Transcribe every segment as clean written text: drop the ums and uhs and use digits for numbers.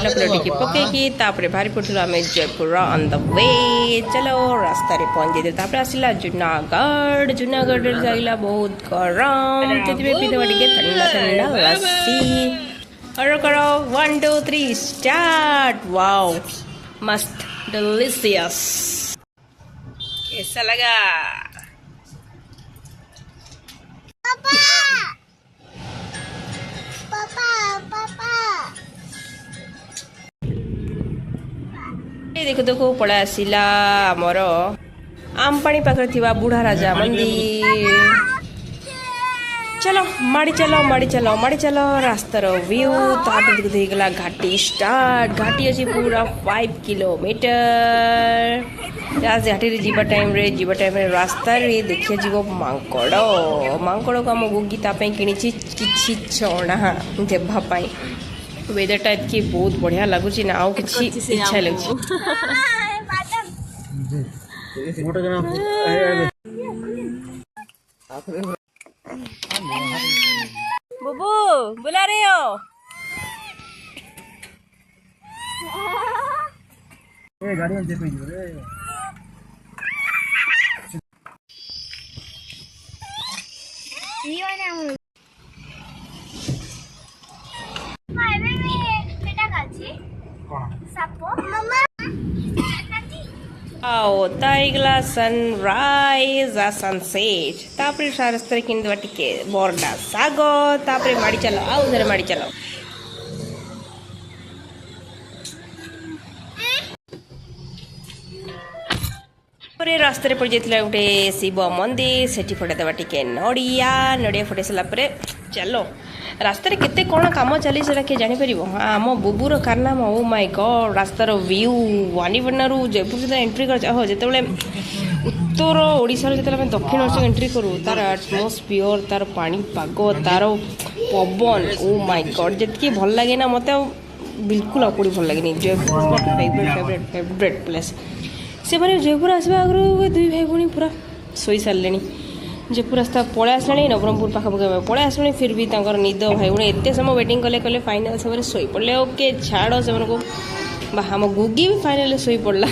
तेल फुल टिके पकईकि बाहरी पड़ू आम जयपुर ऑन द वे। चलो रास्ता रे पहुंची दे आसला जूनागढ़। जूनागढ़ जाइला बहुत गरम से पीदेबा टे ठंडा ठंडा लस्सी। और करो 1 2 3 स्टार्ट। वाओ मस्त डिलीशियस। कैसा लगा? देखो देखो पड़ा आसला आमर आमपाणी पाखे थी बुढ़ा राजा मंदिर। चलो माड़ी चलो माड़ी चलो माड़ी चलो रास्तार व्यू। देखला घाटी स्टार्ट। घाटी अच्छी पूरा 5 किलोमीटर। घाटी जीवा टाइम रे रास्ता रे देखिए जीव मांकड़ मांकड़ को आम गुगी कि किसी चना देवाई। वेदरटा इतनी बहुत बढ़िया लगुच ना आउ कि इच्छा लगे। बुबू बुला रहे हो? ताईगला सनराइज आ सनसेट। तापरे रास्ता किंदवा टिके बोरडा साग। तापरे माड़ी चलो आउ धरे माड़ी चलो। रास्ता रे पड़ जाइला गोटे शिव मंदिर। सेठी फटे देवा टिके नड़िया। नड़िया फटे सारा पर चलो रास्ता रे केते कोन काम चली सेटा के जानि परिबो। आम बुबुर कारनाम। ओ माय गॉड रास्तार व्यू वानीपटना जयपुर सहित एंट्री कर जिते उत्तर ओडिशा जो दक्षिण ओडिशा एंट्री करूँ तार एटमोस्फियर तार पाग तार पवन ओ माय गॉड जी भल लगे ना मत बिल्कुल अकुड़ी भल लगे। Jaipur favourite favourite place. से मैंने जयपुर आसवा आगु 2 भाई भूणी पूरा शोई सारे। जयपुर रास्ता पलि आसला नवरंगपुर पाखापाखि पलि आसला फिर भी निद भाई भूणी एत समय वेटिंग कले कले फाइनाल से शोई पड़े। ओके छाड़ से आम गुगी भी फाइनाल शोई पड़ला।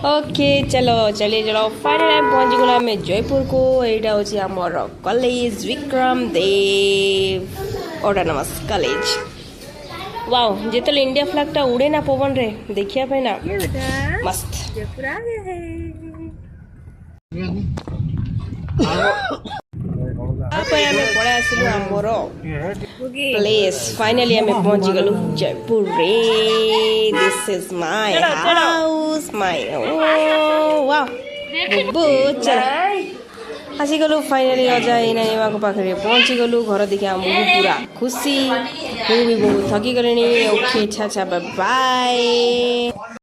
ओके चलो चलिए चलो फाइनल पहुँची गला आम जयपुर को। यहाँ हूँ आमर कॉलेज विक्रम देव ऑटोनोमस कॉलेज। वाओ जिते इंडिया फ्लैग टा उड़े ना पवन रे देखिया ना मस्त। पड़े आसलु आमर प्लेस। फाइनली आम पहुंची गलु जयपुर रे। This is my house my wow बुबू चल आसी गलु। फाइनली अजा एना पाखे पहुंची गलु। घर देखिए आम पूरा खुशी। भी बहुत थकी गले। ओके अच्छा अच्छा बाय बाय।